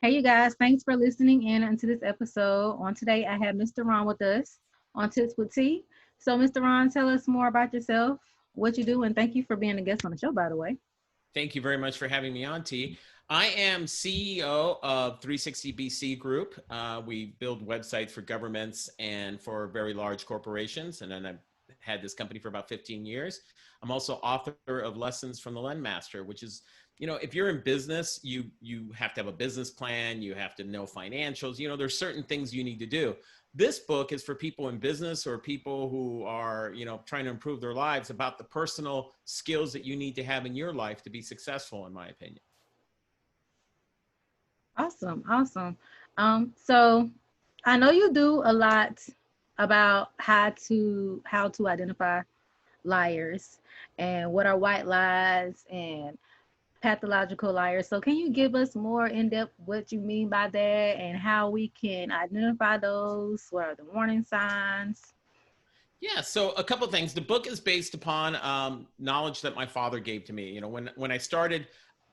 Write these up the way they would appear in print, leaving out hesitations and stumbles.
Hey, you guys, thanks for listening in into this episode. On today, I have Mr. Ron with us on Tips with T. So, Mr. Ron, tell us more about yourself, what you do, and thank you for being a guest on the show, by the way. Thank you very much for having me on, T. I am CEO of 360 BC Group. We build websites for governments and for very large corporations. And then I've had this company for about 15 years. I'm also author of Lessons from the Len Master, which is, if you're in business, you have to have a business plan. You have to know financials. There's certain things you need to do. This book is for people in business or people who are, trying to improve their lives, about the personal skills that you need to have in your life to be successful, in my opinion. Awesome, awesome. So I know you do a lot about how to identify liars and what are white lies and pathological liars. So can you give us more in depth what you mean by that and how we can identify those? What are the warning signs? Yeah, so a couple of things. The book is based upon knowledge that my father gave to me. When I started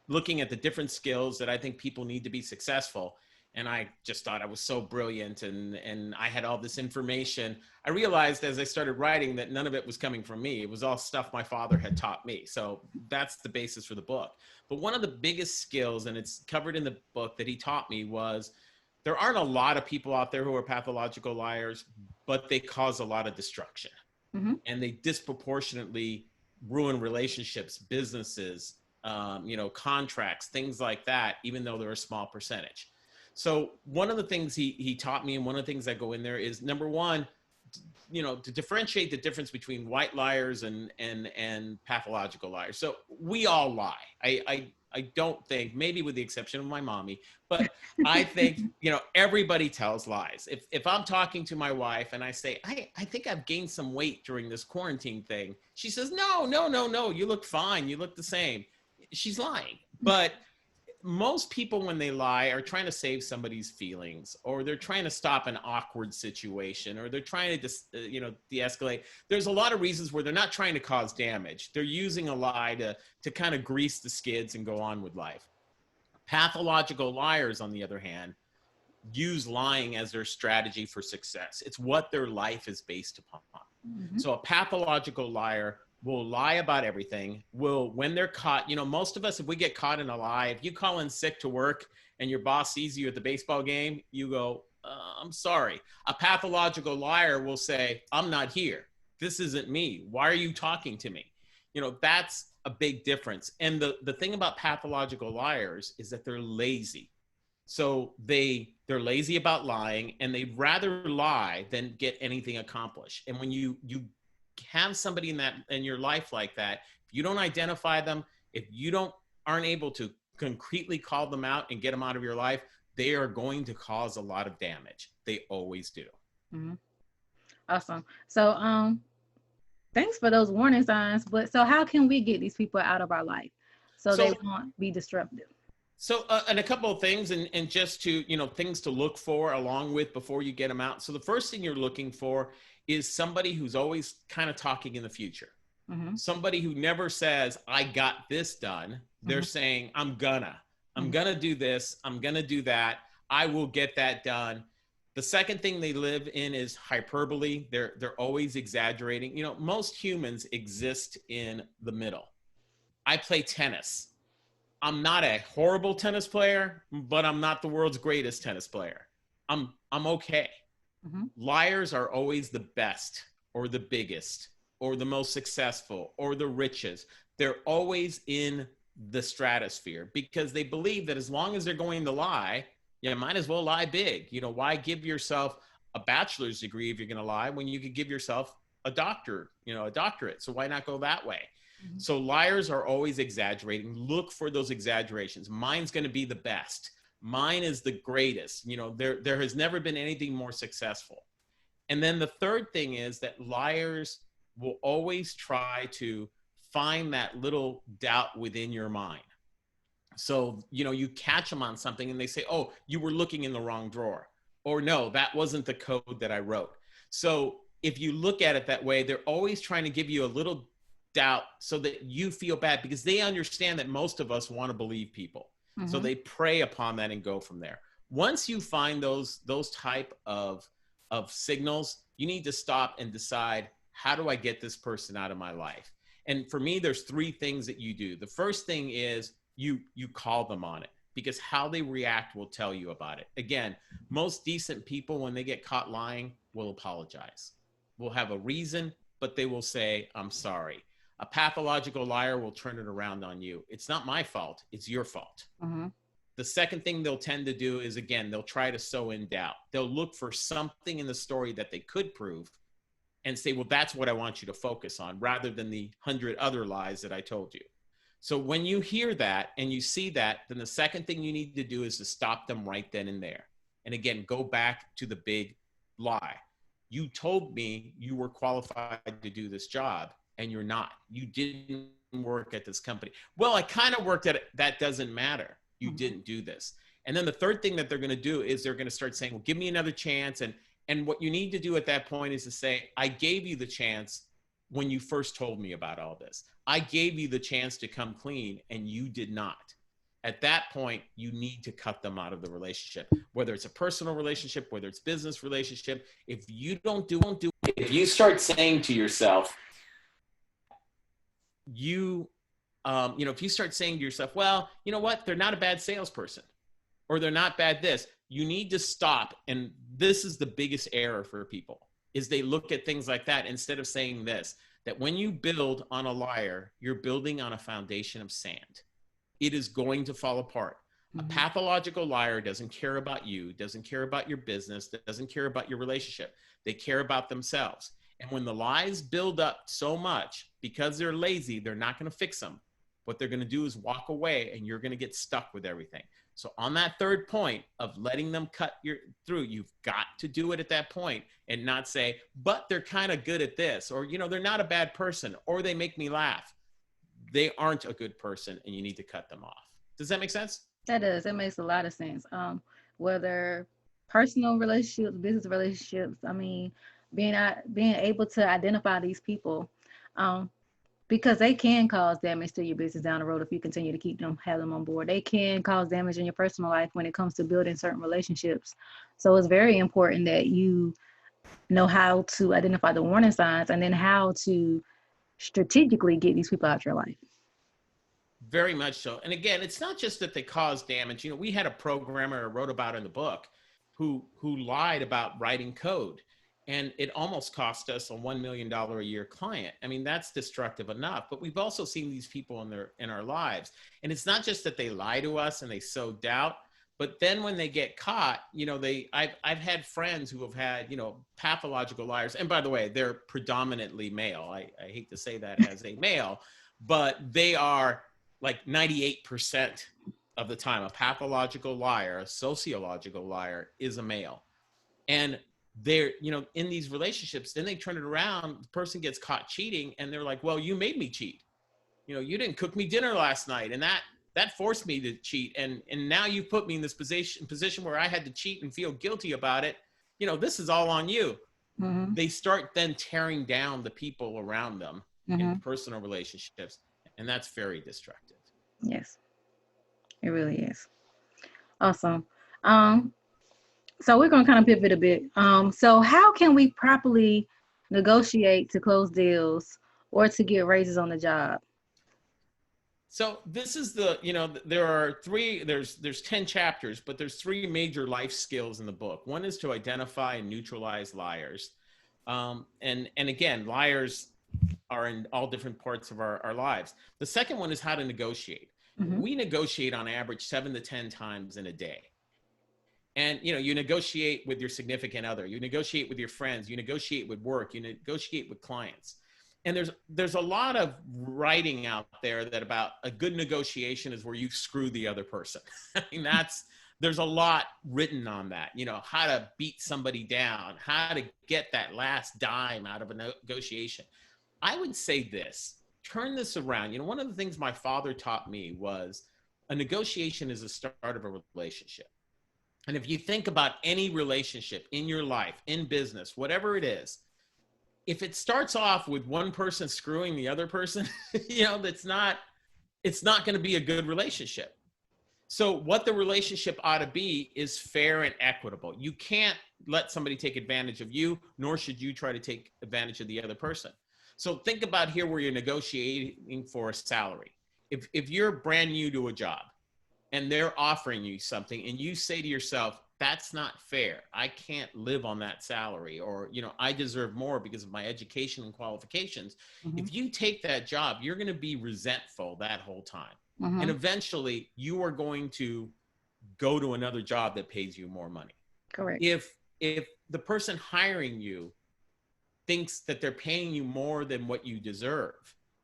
looking at the different skills that I think people need to be successful, and I just thought I was so brilliant and I had all this information, I realized as I started writing that none of it was coming from me. It was all stuff my father had taught me. So that's the basis for the book. But one of the biggest skills, and it's covered in the book, that he taught me was there aren't a lot of people out there who are pathological liars, but they cause a lot of destruction. Mm-hmm. And they disproportionately ruin relationships, businesses, contracts, things like that, even though they're a small percentage. So one of the things he taught me, and one of the things that go in there is, number one, to differentiate the difference between white liars and pathological liars. So we all lie. I don't think, maybe with the exception of my mommy, but I think, everybody tells lies. If I'm talking to my wife and I say, I think I've gained some weight during this quarantine thing, she says, no, you look fine. You look the same. She's lying. But most people, when they lie, are trying to save somebody's feelings, or they're trying to stop an awkward situation, or they're trying to de-escalate. There's a lot of reasons where they're not trying to cause damage. They're using a lie to kind of grease the skids and go on with life. Pathological liars, on the other hand, use lying as their strategy for success. It's what their life is based upon. Mm-hmm. So a pathological liar will lie about everything. When they're caught, most of us, if we get caught in a lie, if you call in sick to work and your boss sees you at the baseball game, you go, I'm sorry. A pathological liar will say, I'm not here. This isn't me. Why are you talking to me? That's a big difference. And the thing about pathological liars is that they're lazy. So they're lazy about lying, and they'd rather lie than get anything accomplished. And when you have somebody in your life like that, if you don't identify them, if you aren't able to concretely call them out and get them out of your life, they are going to cause a lot of damage. They always do. Mm-hmm. Awesome. So thanks for those warning signs. But so how can we get these people out of our life so they won't be disruptive? So, and a couple of things, and just to, things to look for along with before you get them out. So the first thing you're looking for is somebody who's always kind of talking in the future. Mm-hmm. Somebody who never says, I got this done. They're saying, I'm gonna do this. I'm gonna do that. I will get that done. The second thing they live in is hyperbole. They're always exaggerating. Most humans exist in the middle. I play tennis. I'm not a horrible tennis player, but I'm not the world's greatest tennis player. I'm okay. Mm-hmm. Liars are always the best, or the biggest, or the most successful, or the richest. They're always in the stratosphere because they believe that as long as they're going to lie, you might as well lie big. Why give yourself a bachelor's degree if you're going to lie when you could give yourself a doctorate? So why not go that way? Mm-hmm. So liars are always exaggerating. Look for those exaggerations. Mine's going to be the best. Mine is the greatest. There has never been anything more successful. And then the third thing is that liars will always try to find that little doubt within your mind. So, you catch them on something and they say, oh, you were looking in the wrong drawer. Or no, that wasn't the code that I wrote. So if you look at it that way, they're always trying to give you a little doubt so that you feel bad, because they understand that most of us want to believe people. So Mm-hmm. they prey upon that and go from there. Once you find those type of signals, you need to stop and decide, how do I get this person out of my life? And for me, there's three things that you do. The first thing is you call them on it, because how they react will tell you about it. Again, most decent people, when they get caught lying, will apologize. Will have a reason, but they will say, I'm sorry. A pathological liar will turn it around on you. It's not my fault, it's your fault. Mm-hmm. The second thing they'll tend to do is, again, they'll try to sow in doubt. They'll look for something in the story that they could prove and say, well, that's what I want you to focus on, rather than the 100 other lies that I told you. So when you hear that and you see that, then the second thing you need to do is to stop them right then and there. And again, go back to the big lie. You told me you were qualified to do this job, and you're not. You didn't work at this company. Well, I kind of worked at it. That doesn't matter. You didn't do this. And then the third thing that they're going to do is they're going to start saying, well, give me another chance. And what you need to do at that point is to say, I gave you the chance when you first told me about all this. I gave you the chance to come clean, and you did not. At that point, you need to cut them out of the relationship, whether it's a personal relationship, whether it's business relationship. If you don't do, if you start saying to yourself, if you start saying to yourself, well, you know what, they're not a bad salesperson, or they're not bad this, you need to stop. And this is the biggest error for people, is they look at things like that instead of saying this, that when you build on a liar, you're building on a foundation of sand. It is going to fall apart. A pathological liar doesn't care about you, doesn't care about your business, doesn't care about your relationship. They care about themselves. And when the lies build up so much, because they're lazy, they're not going to fix them. What they're going to do is walk away, and you're going to get stuck with everything. So on that third point of letting them cut through, you've got to do it at that point and not say, but they're kind of good at this, or, they're not a bad person, or they make me laugh. They aren't a good person, and you need to cut them off. Does that make sense? That does. That makes a lot of sense. Whether personal relationships, business relationships, I mean, being able to identify these people, because they can cause damage to your business down the road if you continue to have them on board. They can cause damage in your personal life when it comes to building certain relationships. So it's very important that you know how to identify the warning signs, and then how to strategically get these people out your life. Very much so. And again, it's not just that they cause damage. We had a programmer I wrote about in the book who lied about writing code, and it almost cost us a $1 million a year client. I mean, that's destructive enough, but we've also seen these people in our lives. And it's not just that they lie to us and they sow doubt, but then when they get caught, I've had friends who have had, pathological liars. And by the way, they're predominantly male. I hate to say that as a male, but they are like 98% of the time. A pathological liar, a sociological liar, is a male. And they're, in these relationships, then they turn it around, the person gets caught cheating, and they're like, well, you made me cheat. You didn't cook me dinner last night, and that forced me to cheat. And now you put me in this position where I had to cheat and feel guilty about it. This is all on you. Mm-hmm. They start then tearing down the people around them in personal relationships. And that's very destructive. Yes, it really is. Awesome. So we're going to kind of pivot a bit. So how can we properly negotiate to close deals or to get raises on the job? So this is there's 10 chapters, but there's 3 major life skills in the book. One is to identify and neutralize liars. And again, liars are in all different parts of our lives. The second one is how to negotiate. We negotiate on average 7 to 10 times in a day. And, you negotiate with your significant other, you negotiate with your friends, you negotiate with work, you negotiate with clients. And there's a lot of writing out there that about a good negotiation is where you screw the other person. I mean, there's a lot written on that, how to beat somebody down, how to get that last dime out of a negotiation. I would say this, turn this around. One of the things my father taught me was a negotiation is the start of a relationship. And if you think about any relationship in your life, in business, whatever it is, if it starts off with one person screwing the other person, it's not going to be a good relationship. So what the relationship ought to be is fair and equitable. You can't let somebody take advantage of you, nor should you try to take advantage of the other person. So think about here where you're negotiating for a salary. If you're brand new to a job and they're offering you something and you say to yourself, that's not fair. I can't live on that salary, or, I deserve more because of my education and qualifications. Mm-hmm. If you take that job, you're going to be resentful that whole time. And Mm-hmm. eventually you are going to go to another job that pays you more money. Correct. If the person hiring you thinks that they're paying you more than what you deserve,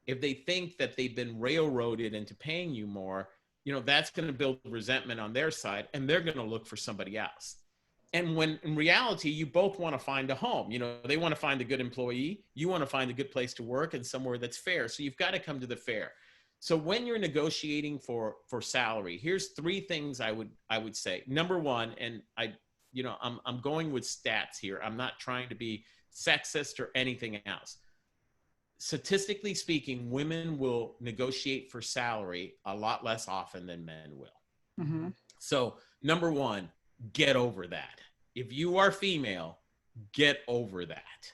if they think that they've been railroaded into paying you more, that's going to build resentment on their side, and they're going to look for somebody else. And when in reality, you both want to find a home. They want to find a good employee, you want to find a good place to work and somewhere that's fair. So you've got to come to the fair. So when you're negotiating for salary, here's three things I would say. Number one, and I'm going with stats here. I'm not trying to be sexist or anything else. Statistically speaking, women will negotiate for salary a lot less often than men will. Mm-hmm. So number one, get over that. If you are female, get over that.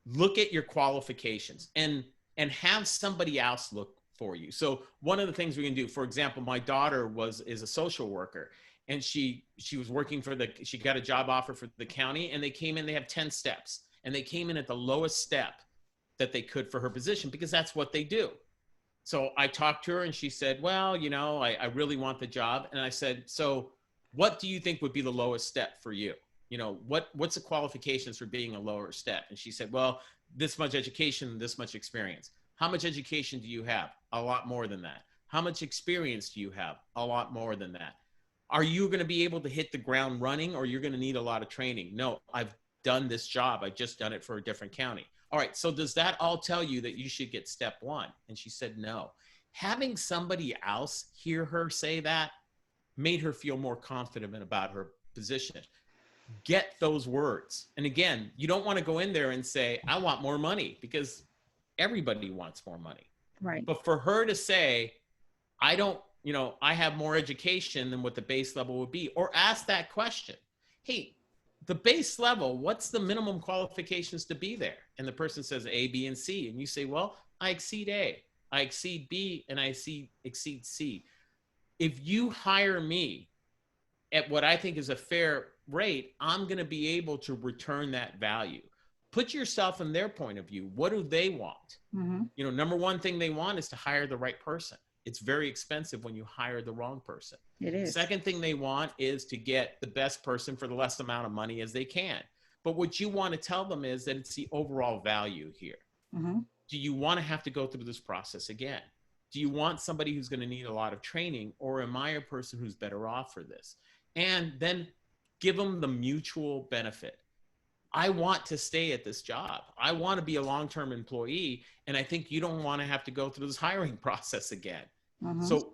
Look at your qualifications and have somebody else look for you. So one of the things we can do, for example, my daughter is a social worker, and she was working she got a job offer for the county, and they have 10 steps, and they came in at the lowest step that they could for her position, because that's what they do. So I talked to her and she said, well, I really want the job. And I said, so what do you think would be the lowest step for you? What's the qualifications for being a lower step? And she said, well, this much education, this much experience. How much education do you have? A lot more than that. How much experience do you have? A lot more than that. Are you going to be able to hit the ground running, or you're going to need a lot of training? No, I've done this job. I just done it for a different county. All right, so does that all tell you that you should get step one? And she said, no. Having somebody else hear her say that made her feel more confident about her position. Get those words. And again, you don't want to go in there and say, I want more money, because everybody wants more money. Right. But for her to say, I have more education than what the base level would be, or ask that question. Hey, the base level, what's the minimum qualifications to be there? And the person says A, B, and C. And you say, well, I exceed A, I exceed B, and I exceed C. If you hire me at what I think is a fair rate, I'm going to be able to return that value. Put yourself in their point of view. What do they want? Mm-hmm. Number one thing they want is to hire the right person. It's very expensive when you hire the wrong person. It is. Second thing they want is to get the best person for the less amount of money as they can. But what you want to tell them is that it's the overall value here. Mm-hmm. Do you want to have to go through this process again? Do you want somebody who's going to need a lot of training, or am I a person who's better off for this? And then give them the mutual benefit. I want to stay at this job. I want to be a long-term employee. And I think you don't want to have to go through this hiring process again. Mm-hmm. So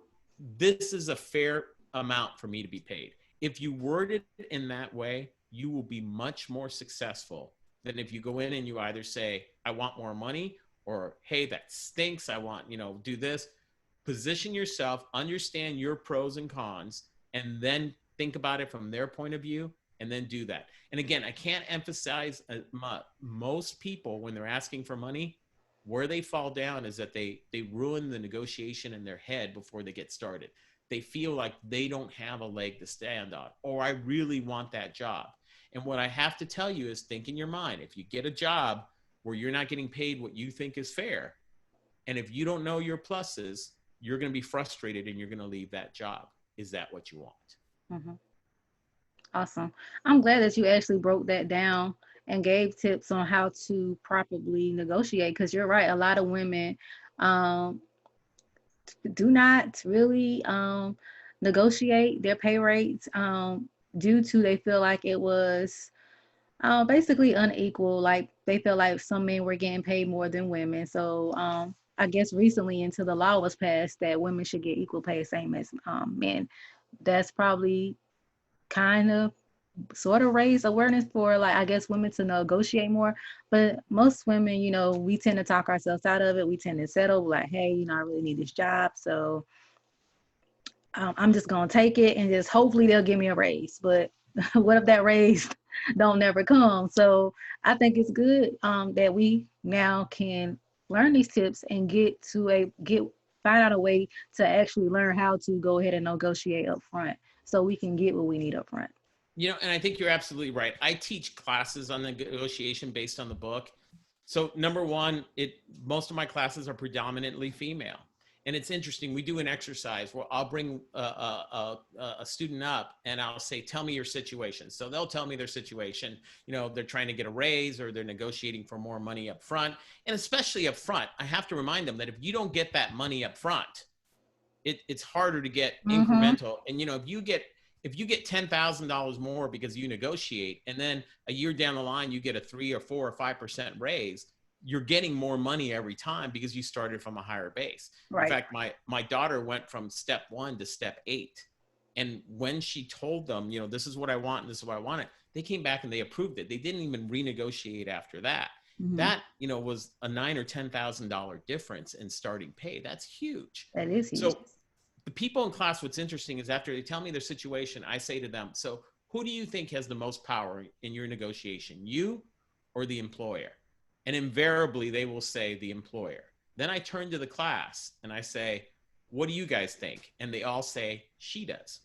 this is a fair amount for me to be paid. If you word it in that way, you will be much more successful than if you go in and you either say, I want more money, or, hey, that stinks. I want, do this. Position yourself, understand your pros and cons, and then think about it from their point of view, and then do that. And again, I can't emphasize most people, when they're asking for money, where they fall down is that they ruin the negotiation in their head before they get started. They feel like they don't have a leg to stand on, or I really want that job. And what I have to tell you is, think in your mind, if you get a job where you're not getting paid what you think is fair, and if you don't know your pluses, you're going to be frustrated and you're going to leave that job. Is that what you want? Mm-hmm. Awesome. I'm glad that you actually broke that down and gave tips on how to properly negotiate, because you're right. A lot of women do not really negotiate their pay rates due to they feel like it was basically unequal. Like they feel like some men were getting paid more than women. So I guess recently into the law was passed that women should get equal pay, same as men. That's probably kind of sort of raise awareness for, like, I guess, women to negotiate more. But most women, we tend to talk ourselves out of it. We tend to settle like, hey, I really need this job. So I'm just gonna take it and just hopefully they'll give me a raise. But what if that raise don't never come? So I think it's good that we now can learn these tips and find out a way to actually learn how to go ahead and negotiate up front so we can get what we need up front. You know, and I think you're absolutely right. I teach classes on negotiation based on the book. So number one, most of my classes are predominantly female. And it's interesting. We do an exercise where I'll bring a student up and I'll say, tell me your situation. So they'll tell me their situation. You know, they're trying to get a raise or they're negotiating for more money up front. And especially up front, I have to remind them that if you don't get that money up front, it's harder to get incremental. And, you know, if you get $10,000 more because you negotiate, and then a year down the line, you get a 3 or 4 or 5% raise, you're getting more money every time because you started from a higher base. Right. In fact, my daughter went from step 1 to step 8. And when she told them, you know, this is what I want and this is what I wanted, they came back and they approved it. They didn't even renegotiate after that. Mm-hmm. That, you know, was a $9,000 or $10,000 difference in starting pay. That's huge. That is huge. So the people in class, what's interesting is after they tell me their situation, I say to them, so who do you think has the most power in your negotiation, you or the employer? And invariably they will say the employer. Then I turn to the class and I say, what do you guys think? And they all say, she does.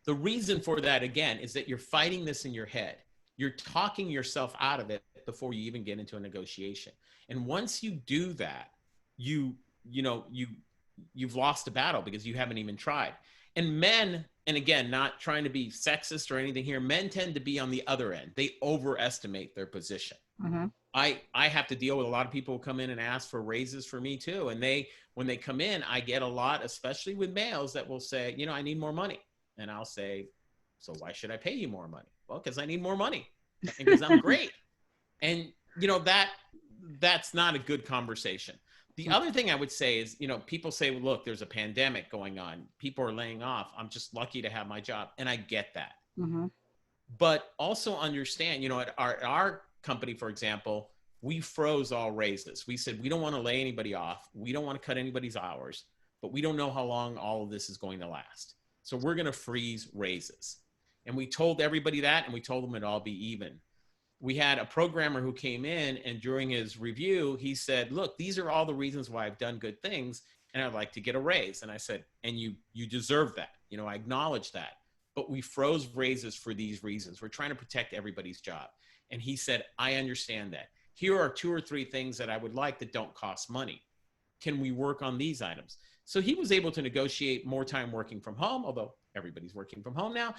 The reason for that, again, is that you're fighting this in your head. You're talking yourself out of it before you even get into a negotiation. And once you do that, you've lost a battle because you haven't even tried. And men, and again, not trying to be sexist or anything here, men tend to be on the other end. They overestimate their position. Mm-hmm. I have to deal with a lot of people who come in and ask for raises for me too. And when they come in, I get a lot, especially with males, that will say, you know, I need more money. And I'll say, so why should I pay you more money? Well, because I need more money and because I'm great. And, you know, that's not a good conversation. The other thing I would say is, you know, people say, well, look, there's a pandemic going on. People are laying off. I'm just lucky to have my job. And I get that. Mm-hmm. But also understand, you know, at our company, for example, we froze all raises. We said, we don't want to lay anybody off. We don't want to cut anybody's hours, but we don't know how long all of this is going to last. So we're going to freeze raises. And we told everybody that, and we told them it'd all be even. We had a programmer who came in, and during his review, he said, look, these are all the reasons why I've done good things, and I'd like to get a raise. And I said, and you deserve that. You know, I acknowledge that. But we froze raises for these reasons. We're trying to protect everybody's job. And he said, I understand that. Here are 2 or 3 things that I would like that don't cost money. Can we work on these items? So he was able to negotiate more time working from home, although everybody's working from home now.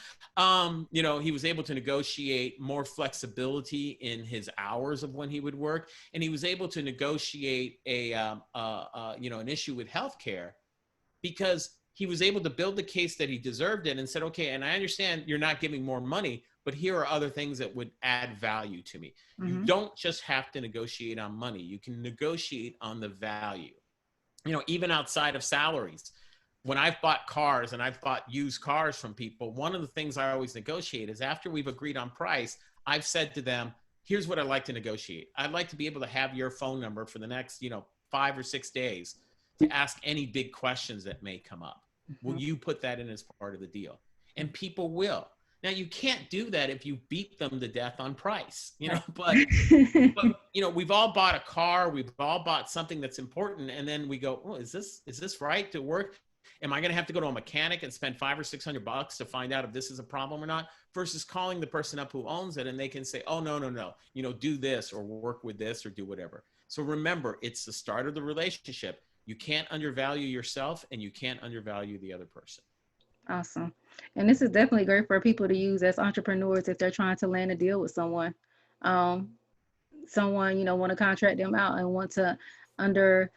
You know, he was able to negotiate more flexibility in his hours of when he would work. And he was able to negotiate an issue with healthcare because he was able to build the case that he deserved it and said, okay, and I understand you're not giving more money, but here are other things that would add value to me. Mm-hmm. You don't just have to negotiate on money. You can negotiate on the value. You know, even outside of salaries, when I've bought cars and I've bought used cars from people, one of the things I always negotiate is after we've agreed on price, I've said to them, here's what I'd like to negotiate. I'd like to be able to have your phone number for the next, 5 or 6 days to ask any big questions that may come up. Mm-hmm. Will you put that in as part of the deal? And people will. Now, you can't do that if you beat them to death on price, but we've all bought a car. We've all bought something that's important. And then we go, oh, is this right to work? Am I going to have to go to a mechanic and spend $500 or $600 to find out if this is a problem or not, versus calling the person up who owns it and they can say, oh, no, do this or work with this or do whatever. So remember, it's the start of the relationship. You can't undervalue yourself and you can't undervalue the other person. Awesome. And this is definitely great for people to use as entrepreneurs if they're trying to land a deal with someone. Someone, want to contract them out and want to underline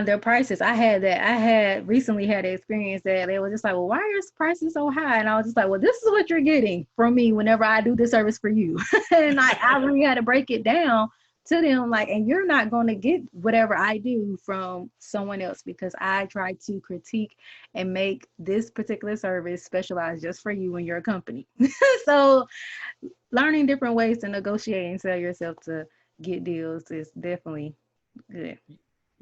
their prices. I had recently had an experience that they were just like, well, why are your prices so high? And I was just like, well, this is what you're getting from me whenever I do this service for you. And I really had to break it down to them, and you're not going to get whatever I do from someone else because I try to critique and make this particular service specialized just for you and your company. So learning different ways to negotiate and sell yourself to get deals is definitely good.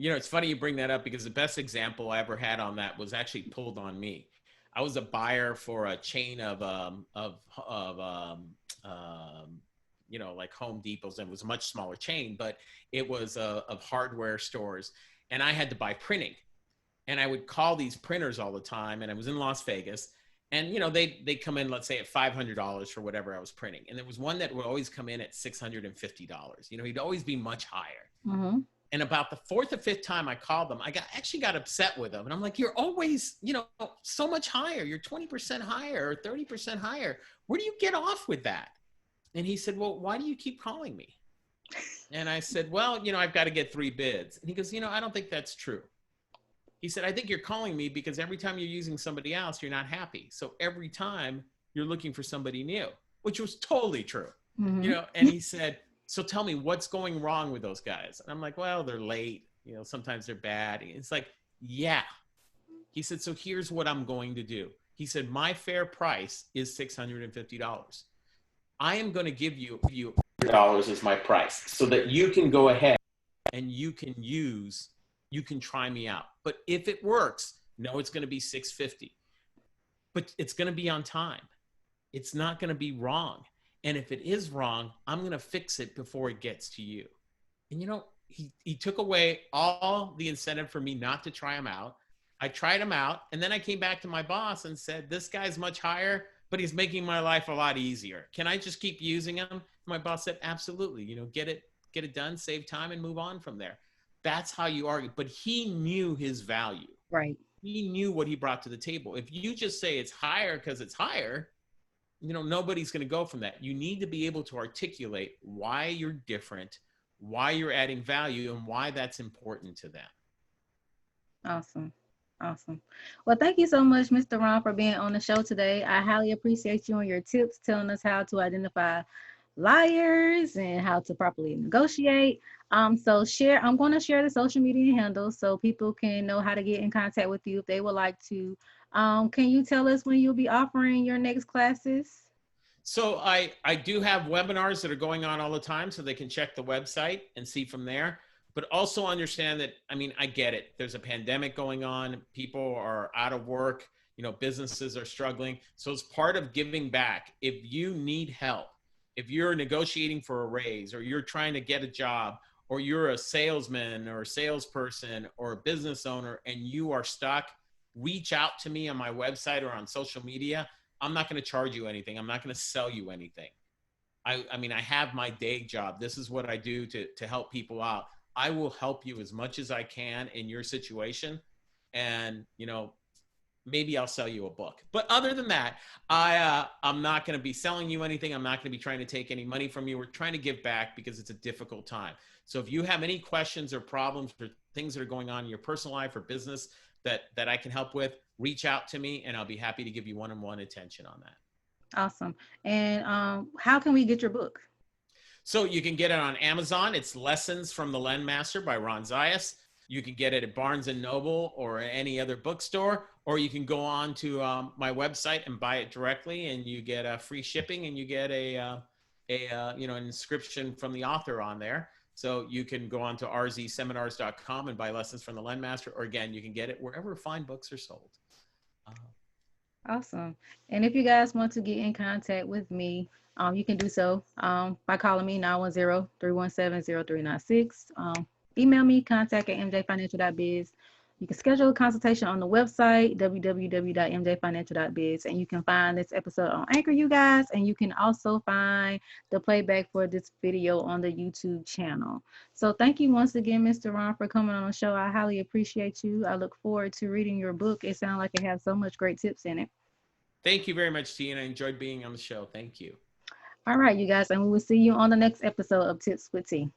You know, it's funny you bring that up because the best example I ever had on that was actually pulled on me. I was a buyer for a chain um, like Home Depots, and it was a much smaller chain, but it was of hardware stores, and I had to buy printing, and I would call these printers all the time, and I was in Las Vegas, and they come in, let's say, at $500 for whatever I was printing, and there was one that would always come in at $650. He'd always be much higher. Mm-hmm. And about the fourth or fifth time I called them, I actually got upset with them. And I'm like, you're always, so much higher. You're 20% higher or 30% higher. Where do you get off with that? And he said, well, why do you keep calling me? And I said, well, I've got to get 3 bids. And he goes, I don't think that's true. He said, I think you're calling me because every time you're using somebody else, you're not happy. So every time you're looking for somebody new, which was totally true. Mm-hmm. And he said, so tell me what's going wrong with those guys. And I'm like, well, they're late. Sometimes they're bad. It's like, yeah. He said, so here's what I'm going to do. He said, my fair price is $650. I am going to give you $100 as my price so that you can go ahead and you can try me out. But if it works, no, it's going to be $650. But it's going to be on time. It's not going to be wrong. And if it is wrong, I'm going to fix it before it gets to you. And he took away all the incentive for me not to try him out. I tried him out. And then I came back to my boss and said, this guy's much higher, but he's making my life a lot easier. Can I just keep using him? My boss said, absolutely. Get it done, save time, and move on from there. That's how you argue. But he knew his value. Right. He knew what he brought to the table. If you just say it's higher because it's higher, nobody's going to go from that. You need to be able to articulate why you're different, why you're adding value, and why that's important to them. Awesome. Well, thank you so much, Mr. Ron, for being on the show today. I highly appreciate you and your tips telling us how to identify liars and how to properly negotiate. I'm going to share the social media handles so people can know how to get in contact with you if they would like to. Can you tell us when you'll be offering your next classes? So I do have webinars that are going on all the time, so they can check the website and see from there. But also understand that, I get it. There's a pandemic going on. People are out of work. Businesses are struggling. So it's part of giving back. If you need help, if you're negotiating for a raise, or you're trying to get a job, or you're a salesman or a salesperson or a business owner and you are stuck, reach out to me on my website or on social media. I'm not going to charge you anything. I'm not going to sell you anything. I have my day job. This is what I do to help people out. I will help you as much as I can in your situation. And, maybe I'll sell you a book. But other than that, I'm not going to be selling you anything. I'm not going to be trying to take any money from you. We're trying to give back because it's a difficult time. So if you have any questions or problems or things that are going on in your personal life or business that I can help with, reach out to me and I'll be happy to give you one-on-one attention on that. Awesome. And how can we get your book? So you can get it on Amazon. It's Lessons from the Len Master by Ron Zayas. You can get it at Barnes & Noble or any other bookstore, or you can go on to my website and buy it directly, and you get free shipping, and you get an inscription from the author on there. So you can go on to rzseminars.com and buy Lessons from the Len Master, or again, you can get it wherever fine books are sold. Awesome. And if you guys want to get in contact with me, you can do so by calling me 910-317-0396. Email me, contact@mjfinancial.biz. You can schedule a consultation on the website, www.mjfinancial.biz, and you can find this episode on Anchor, you guys, and you can also find the playback for this video on the YouTube channel. So thank you once again, Mr. Ron, for coming on the show. I highly appreciate you. I look forward to reading your book. It sounds like it has so much great tips in it. Thank you very much, T, and I enjoyed being on the show. Thank you. All right, you guys, and we will see you on the next episode of Tips with T.